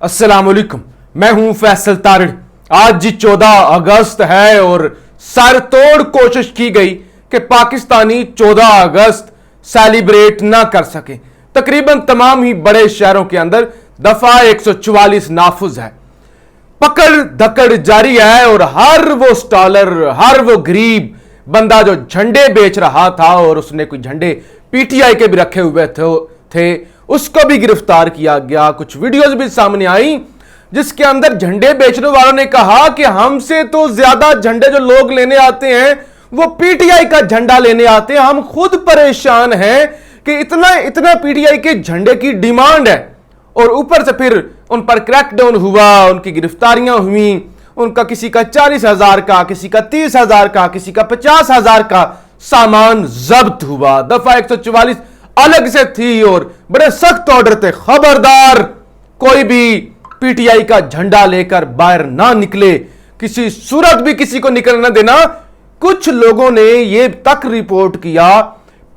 अस्सलाम वालेकुम, मैं हूं फैसल तारिड़। आज 14 अगस्त है और सरतोड़ कोशिश की गई कि पाकिस्तानी 14 अगस्त सेलिब्रेट ना कर सके। तकरीबन तमाम ही बड़े शहरों के अंदर दफा 144 नाफुज है, पकड़ धकड़ जारी है और हर वो स्टॉलर, हर वो गरीब बंदा जो झंडे बेच रहा था और उसने कोई झंडे पीटीआई के भी रखे हुए थे उसको भी गिरफ्तार किया गया। कुछ वीडियोस भी सामने आई जिसके अंदर झंडे बेचने वालों ने कहा कि हमसे तो ज्यादा झंडे जो लोग लेने आते हैं वो पीटीआई का झंडा लेने आते हैं, हम खुद परेशान हैं कि इतना इतना पीटीआई के झंडे की डिमांड है। और ऊपर से फिर उन पर क्रैकडाउन हुआ, उनकी गिरफ्तारियां हुई, उनका किसी का 40,000 का, किसी का 30,000 का, किसी का 50,000 का सामान जब्त हुआ। दफा 144 अलग से थी और बड़े सख्त ऑर्डर थे, खबरदार कोई भी पीटीआई का झंडा लेकर बाहर ना निकले, किसी सूरत भी किसी को निकलना देना। कुछ लोगों ने यह तक रिपोर्ट किया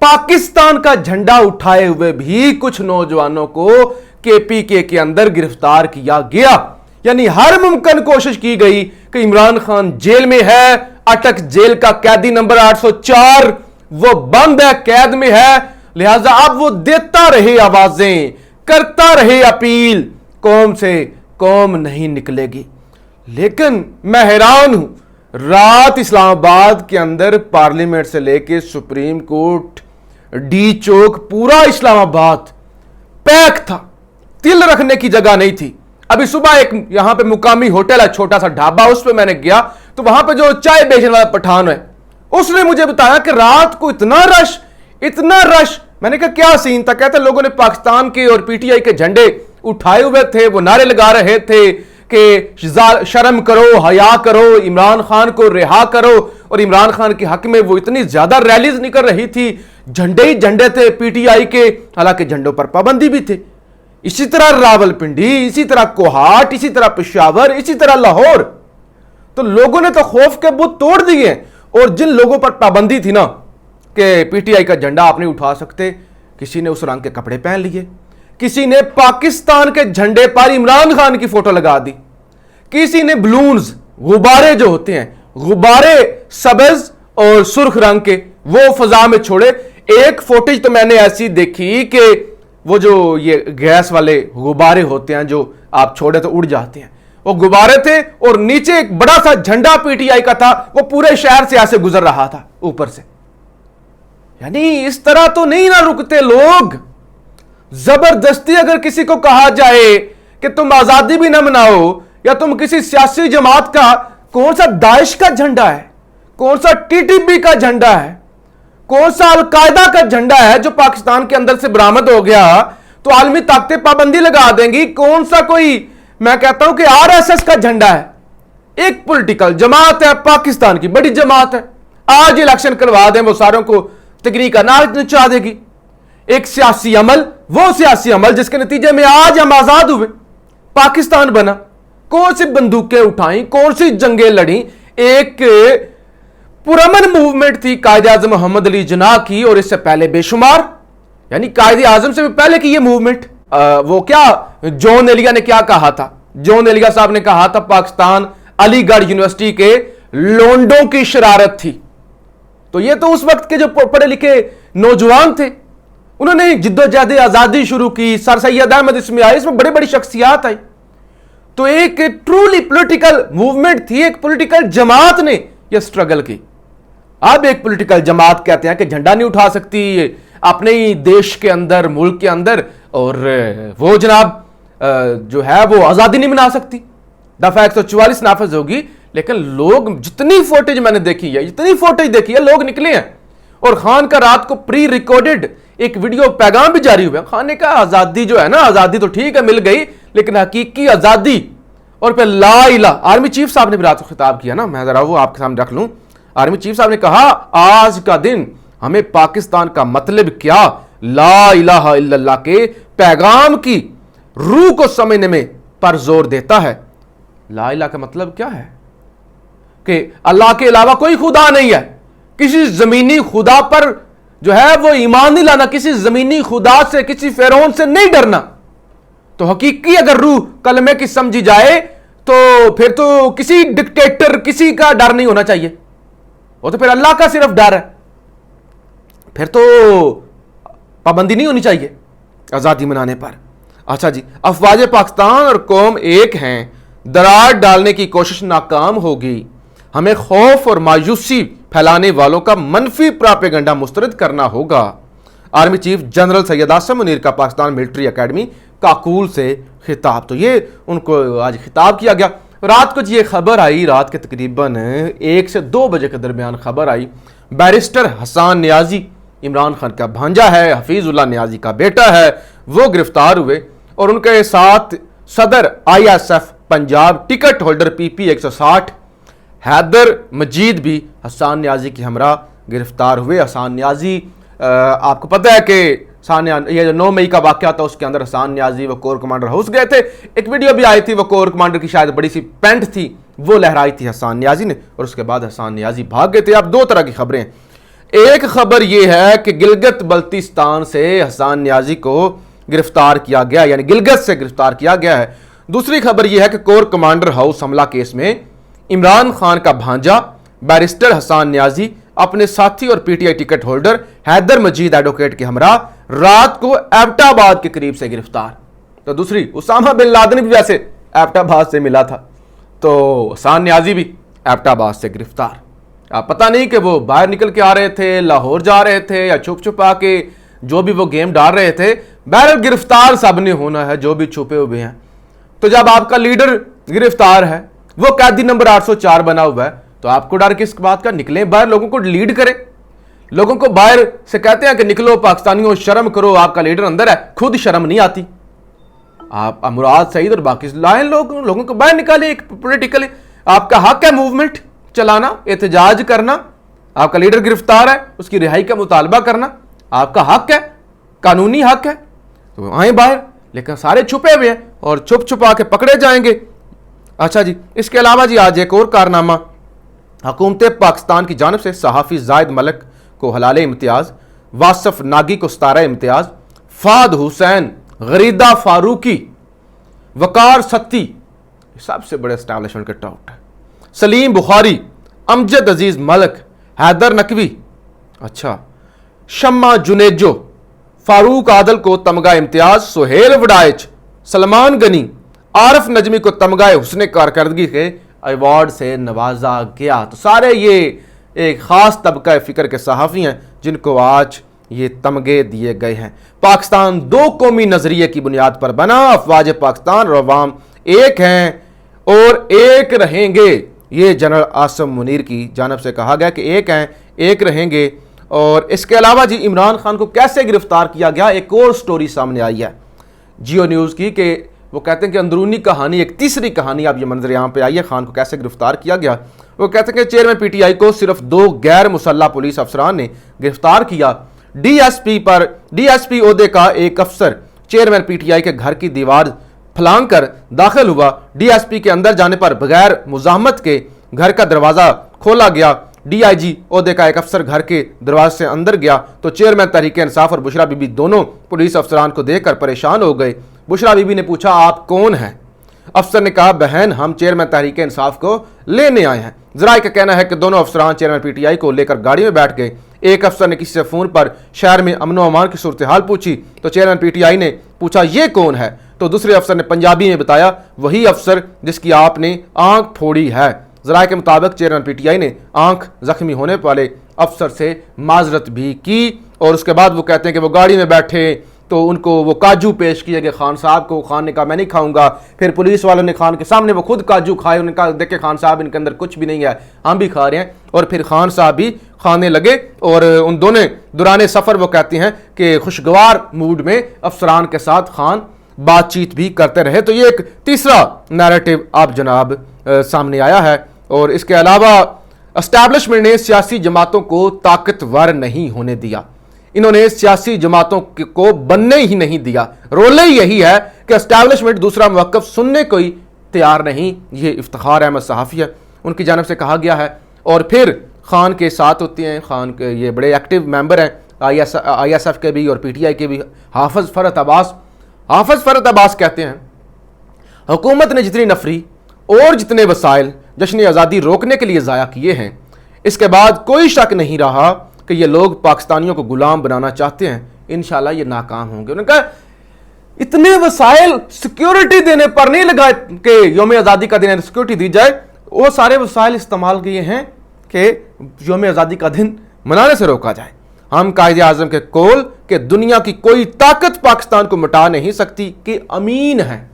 पाकिस्तान का झंडा उठाए हुए भी कुछ नौजवानों को केपीके के अंदर गिरफ्तार किया गया। यानी हर मुमकिन कोशिश की गई कि इमरान खान जेल में है, अटक जेल का कैदी नंबर 804, वो बंद है, कैद में है, लिहाजा अब वो देता रहे आवाजें, करता रहे अपील, कौम से कौम नहीं निकलेगी। लेकिन मैं हैरान हूं, रात इस्लामाबाद के अंदर पार्लियामेंट से लेके सुप्रीम कोर्ट, डी चौक, पूरा इस्लामाबाद पैक था, तिल रखने की जगह नहीं थी। अभी सुबह एक यहां पे मुकामी होटल है, छोटा सा ढाबा, उस पे मैंने गया तो वहां पे जो चाय बेचने वाला पठान है उसने मुझे बताया कि रात को इतना रश। मैंने कहा क्या सीन था? कहते लोगों ने पाकिस्तान के और पीटीआई के झंडे उठाए हुए थे, वो नारे लगा रहे थे कि शर्म करो, हया करो, इमरान खान को रिहा करो। और इमरान खान के हक में वो इतनी ज्यादा रैलीज निकल रही थी, झंडे ही झंडे थे पीटीआई के, हालांकि झंडों पर पाबंदी भी थे। इसी तरह रावलपिंडी, इसी तरह कोहाट, इसी तरह पेशावर, इसी तरह लाहौर। तो लोगों ने तो खौफ के बुत तोड़ दिए। और जिन लोगों पर पाबंदी थी ना कि पीटीआई का झंडा आप नहीं उठा सकते, किसी ने उस रंग के कपड़े पहन लिए, किसी ने पाकिस्तान के झंडे पर इमरान खान की फोटो लगा दी, किसी ने बलून्स, गुब्बारे जो होते हैं, गुब्बारे सब्ज और सुर्ख रंग के, वो फजा में छोड़े। एक फोटेज तो मैंने ऐसी देखी कि वो जो ये गैस वाले गुब्बारे होते हैं जो आप छोड़े तो उड़ जाते हैं, वो गुब्बारे थे और नीचे एक बड़ा सा झंडा पीटीआई का था, वो पूरे शहर से ऐसे गुजर रहा था ऊपर से। यानी इस तरह तो नहीं ना रुकते लोग। जबरदस्ती अगर किसी को कहा जाए कि तुम आजादी भी ना मनाओ, या तुम किसी सियासी जमात का, कौन सा दाइश का झंडा है, कौन सा टीटीपी का झंडा है, कौन सा अलकायदा का झंडा है जो पाकिस्तान के अंदर से बरामद हो गया तो आलमी ताकतें पाबंदी लगा देंगी, कौन सा कोई, मैं कहता हूं कि आरएसएस का झंडा है। एक पॉलिटिकल जमात है, पाकिस्तान की बड़ी जमात है, आज इलेक्शन करवा दें वो सारों को तकरीक अनाज नचा देगी। एक सियासी अमल, वो सियासी अमल जिसके नतीजे में आज हम आजाद हुए, पाकिस्तान बना, कौन सी बंदूकें उठाई, कौन सी जंगें लड़ी। एक पुरअमन मूवमेंट थी कायदे आजम मोहम्मद अली जिन्ना की, और इससे पहले बेशुमार, यानी कायदे आजम से भी पहले की ये मूवमेंट। वो क्या जॉन एलिया ने क्या कहा था? जॉन एलिया साहब ने कहा था पाकिस्तान अलीगढ़ यूनिवर्सिटी के लोंडों की शरारत थी। तो ये तो उस वक्त के जो पढ़े लिखे नौजवान थे, उन्होंने जिद्दोजहद आजादी शुरू की, सर सैयद अहमद इसमें आए, इसमें बड़ी बड़ी शख्सियात आई। तो एक ट्रूली पॉलिटिकल मूवमेंट थी, एक पॉलिटिकल जमात ने यह स्ट्रगल की। अब एक पॉलिटिकल जमात कहते हैं कि झंडा नहीं उठा सकती अपने ही देश के अंदर, मुल्क के अंदर, और वो जनाब जो है वो आजादी नहीं मना सकती। दफा 144 नाफिज होगी, लेकिन लोग, जितनी फोटेज मैंने देखी है, जितनी फोटेज देखी है, लोग निकले हैं। और खान का रात को प्री रिकॉर्डेड एक वीडियो पैगाम भी जारी हुआ। खान ने कहा आजादी जो है ना, आजादी तो ठीक है मिल गई, लेकिन हकीकी आजादी। और फिर ला इला, आर्मी चीफ साहब ने भी रात को खिताब किया ना, मैं जरा वो आपके सामने रख लूं। आर्मी चीफ साहब ने कहा आज का दिन हमें पाकिस्तान का मतलब क्या, ला इलाहा इल्लल्लाह के पैगाम की रूह को समझने में पर जोर देता है। ला इलाहा का मतलब क्या है? कि अल्लाह के अलावा कोई खुदा नहीं है, किसी जमीनी खुदा पर जो है वो ईमान नहीं लाना, किसी जमीनी खुदा से, किसी फिरौन से नहीं डरना। تو حقیقی اگر روح کلمے کی سمجھی جائے تو پھر تو کسی ڈکٹیٹر کسی کا ڈر نہیں ہونا چاہیے، وہ تو پھر اللہ کا صرف ڈر ہے، پھر تو پابندی نہیں ہونی چاہیے آزادی منانے پر۔ اچھا جی، افواج پاکستان اور قوم ایک ہیں، دراڑ ڈالنے کی کوشش ناکام ہوگی، ہمیں خوف اور مایوسی پھیلانے والوں کا منفی پراپیگنڈا مسترد کرنا ہوگا۔ Army chief general Syed Asim Munir کا پاکستان ملٹری اکیڈمی کاکول سے خطاب، تو یہ ان کو آج خطاب کیا گیا۔ رات کو جی یہ خبر آئی، رات کے تقریباً 1 سے 2 بجے کے درمیان خبر آئی، بیرسٹر حسان نیازی عمران خان کا بھانجا ہے، حفیظ اللہ نیازی کا بیٹا ہے، وہ گرفتار ہوئے اور ان کے ساتھ صدر ISF Punjab ticket holder PP 160 Haider Majeed بھی حسان نیازی کی ہمراہ گرفتار ہوئے۔ حسان نیازی آپ کو پتہ ہے کہ یہ جو 9 مئی کا واقعہ تھا اس کے اندر حسان نیازی وہ کور کمانڈر ہاؤس گئے تھے، ایک ویڈیو بھی آئی تھی، وہ کور کمانڈر کی شاید بڑی سی پینٹ تھی وہ لہرائی تھی حسان نیازی نے، اور اس کے بعد حسان نیازی بھاگ گئے تھے۔ اب 2 طرح کی خبریں ہیں، ایک خبر یہ ہے کہ گلگت بلتستان سے حسان نیازی کو گرفتار کیا گیا، یعنی گلگت سے گرفتار کیا گیا ہے۔ دوسری خبر یہ ہے کہ کور کمانڈر ہاؤس حملہ کیس میں عمران خان کا بھانجا بیرسٹر حسان نیازی اپنے ساتھی اور PTI ٹکٹ ہولڈر حیدر مجید ایڈوکیٹ کے ہمراہ رات کو ایبٹ آباد کے قریب سے گرفتار۔ تو دوسری، اسامہ بن لادن بھی ویسے ایبٹ آباد سے ملا تھا، تو حسان نیازی بھی ایبٹ آباد سے گرفتار۔ آپ پتہ نہیں کہ وہ باہر نکل کے آ رہے تھے، لاہور جا رہے تھے، یا چھپ چھپا کے جو بھی وہ گیم ڈال رہے تھے، بہرحال گرفتار سب نے ہونا ہے جو بھی چھپے ہوئے ہیں۔ تو جب آپ کا لیڈر گرفتار ہے، وہ قیدی نمبر 804 بنا ہوا ہے، تو آپ کو ڈر کس بات کا؟ نکلیں باہر، لوگوں کو لیڈ کریں، لوگوں کو باہر سے کہتے ہیں کہ نکلو پاکستانیوں، شرم کرو، آپ کا لیڈر اندر ہے، خود شرم نہیں آتی۔ آپ مراد سعید اور باقی لائن لوگوں کو باہر نکالیں، ایک پولیٹیکلی آپ کا حق ہے موومنٹ چلانا، احتجاج کرنا، آپ کا لیڈر گرفتار ہے، اس کی رہائی کا مطالبہ کرنا آپ کا حق ہے، قانونی حق ہے، تو آئیں باہر، لیکن سارے چھپے ہوئے ہیں اور چھپ چھپا کے پکڑے جائیں گے۔ اچھا جی، اس کے علاوہ جی آج ایک اور کارنامہ، حکومت پاکستان کی جانب سے صحافی زاہد ملک کو حلال امتیاز، واصف ناگی کو ستارہ امتیاز، فہد حسین، غریدہ فاروقی، وقار ستی، سب سے بڑے اسٹیبلشمنٹ کے ٹاپ ہے، سلیم بخاری، امجد عزیز ملک، حیدر نقوی، اچھا شمع جنیجو، فاروق عادل کو تمغہ امتیاز، سہیل وڈائچ، سلمان غنی، عارف نجمی کو تمغہ حسن کارکردگی کے ایوارڈ سے نوازا گیا۔ تو سارے یہ ایک خاص طبقہ فکر کے صحافی ہیں جن کو آج یہ تمغے دیے گئے ہیں۔ پاکستان 2 قومی نظریے کی بنیاد پر بنا، افواج پاکستان اور عوام ایک ہیں اور ایک رہیں گے، یہ جنرل عاصم منیر کی جانب سے کہا گیا کہ ایک ہیں، ایک رہیں گے۔ اور اس کے علاوہ جی عمران خان کو کیسے گرفتار کیا گیا، ایک اور سٹوری سامنے آئی ہے جیو نیوز کی، کہ وہ کہتے ہیں کہ اندرونی کہانی، ایک تیسری کہانی اب یہ منظر یہاں پہ آئی ہے، خان کو کیسے گرفتار کیا گیا۔ وہ کہتے ہیں کہ چیئرمین PTI کو صرف 2 غیر مسلح پولیس افسران نے گرفتار کیا۔ DSP عہدے کا ایک افسر چیئرمین PTI کے گھر کی دیوار پھلانگ کر داخل ہوا، DSP کے اندر جانے پر بغیر مزاحمت کے گھر کا دروازہ کھولا گیا۔ DIG عہدے کا ایک افسر گھر کے دروازے سے اندر گیا تو چیئرمین تحریک انصاف اور بشرا بی بی دونوں پولیس افسران کو دیکھ کر پریشان ہو گئے۔ بشرا بی بی نے پوچھا آپ کون ہیں؟ افسر نے کہا بہن ہم چیئرمین تحریک انصاف کو لینے آئے ہیں۔ ذرائع کا کہنا ہے کہ دونوں افسران چیئرمین PTI کو لے کر گاڑی میں بیٹھ گئے۔ ایک افسر نے کسی سے فون پر شہر میں امن و امان کی صورتحال پوچھی تو چیئرمین PTI نے پوچھا یہ کون ہے؟ تو دوسرے افسر نے پنجابی میں بتایا وہی افسر جس کی آپ نے آنکھ پھوڑی ہے۔ ذرائع کے مطابق چیئرمین PTI نے آنکھ زخمی ہونے والے افسر سے معذرت بھی کی، اور اس کے بعد وہ کہتے ہیں کہ وہ گاڑی میں بیٹھے تو ان کو وہ کاجو پیش کیے گئے خان صاحب کو۔ خان نے کہا میں نہیں کھاؤں گا، پھر پولیس والوں نے خان کے سامنے وہ خود کاجو کھائے، انہوں نے کہا دیکھیں خان صاحب ان کے اندر کچھ بھی نہیں ہے، ہم بھی کھا رہے ہیں، اور پھر خان صاحب بھی کھانے لگے، اور ان دونوں دوران سفر وہ کہتے ہیں کہ خوشگوار موڈ میں افسران کے ساتھ خان بات چیت بھی کرتے رہے۔ تو یہ ایک تیسرا نیریٹو اب جناب سامنے آیا ہے۔ اور اس کے علاوہ اسٹیبلشمنٹ نے سیاسی جماعتوں کو طاقتور نہیں ہونے دیا، انہوں نے سیاسی جماعتوں کو بننے ہی نہیں دیا۔ رول یہی ہے کہ اسٹیبلشمنٹ دوسرا موقف سننے کو ہی تیار نہیں۔ یہ افتخار احمد صحافی ہے، ان کی جانب سے کہا گیا ہے۔ اور پھر خان کے ساتھ ہوتے ہیں، خان کے یہ بڑے ایکٹیو ممبر ہیں ISF کے بھی اور PTI کے بھی، حافظ فرحت عباس۔ हाफिज फरहत अब्बास कहते हैं, हुकूमत ने जितनी नफरी और जितने वसाइल जश्न आज़ादी रोकने के लिए ज़ाया किए हैं, इसके बाद कोई शक नहीं रहा कि ये लोग पाकिस्तानियों को गुलाम बनाना चाहते हैं। इंशाल्लाह ये नाकाम होंगे। उन्होंने कहा इतने वसाइल सिक्योरिटी देने पर नहीं लगाए कि यौम आज़ादी का दिन सिक्योरिटी दी जाए, वो सारे वसाइल इस्तेमाल किए हैं कि यौम आज़ादी का दिन मनाने से रोका जाए। हम कायदे आज़म के कौल कि दुनिया की कोई ताकत पाकिस्तान को मिटा नहीं सकती कि अमीन है,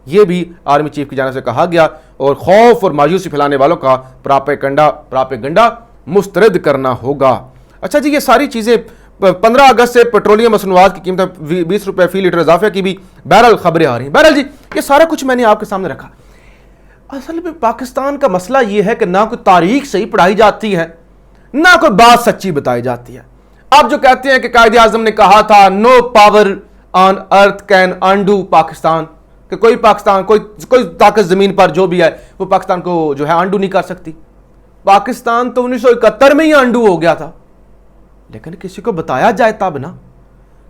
ये भी आर्मी चीफ की जानिब से कहा गया, और खौफ और मायूसी फैलाने वालों का प्रापेगंडा मुस्तरद करना होगा। अच्छा जी, ये सारी चीज़ें 15 अगस्त से पेट्रोलियम मसनूआत की कीमत 20 रुपए फी लीटर इजाफे की भी बहरहाल खबरें आ रही हैं। बहरहाल जी, ये सारा कुछ मैंने आपके सामने रखा। असल में पाकिस्तान का मसला ये है कि ना कोई तारीख सही पढ़ाई जाती है, ना कोई बात सच्ची बताई जाती है। आप जो कहते हैं कि कायदे आज़म ने कहा था no power on earth can undo Pakistan, कि कोई पाकिस्तान कोई ताकत जमीन पर जो भी है वो पाकिस्तान को जो है अंडू नहीं कर सकती। पाकिस्तान तो 1971 में ही अंडू हो गया था, लेकिन किसी को बताया जाए तब ना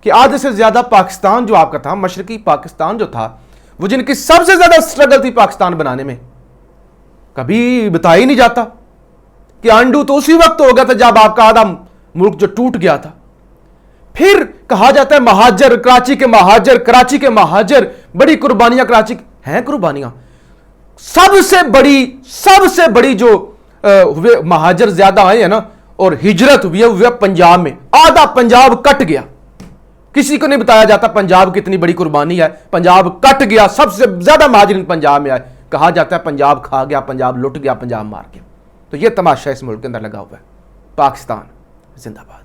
कि आधे से ज्यादा पाकिस्तान जो आपका था, मशरकी पाकिस्तान जो था, वो जिनकी सबसे ज्यादा स्ट्रगल थी पाकिस्तान बनाने में, कभी बताया ही नहीं जाता कि अंडू तो उसी वक्त हो गया था जब आपका आधा मुल्क जो टूट गया था। फिर कहा जाता है महाजर, कराची के महाजर, बड़ी कुर्बानियां कराची हैं, कुर्बानियां सबसे बड़ी जो हुए महाजर ज्यादा आए हैं ना, और हिजरत हुई है पंजाब में, आधा पंजाब कट गया। किसी को नहीं बताया जाता पंजाब कितनी बड़ी कुर्बानी है, पंजाब कट गया, सबसे ज्यादा महाजरीन पंजाब में आए। कहा जाता है पंजाब खा गया, पंजाब लुट गया, पंजाब मार गया। तो यह तमाशा इस मुल्क के अंदर लगा हुआ है। पाकिस्तान जिंदाबाद।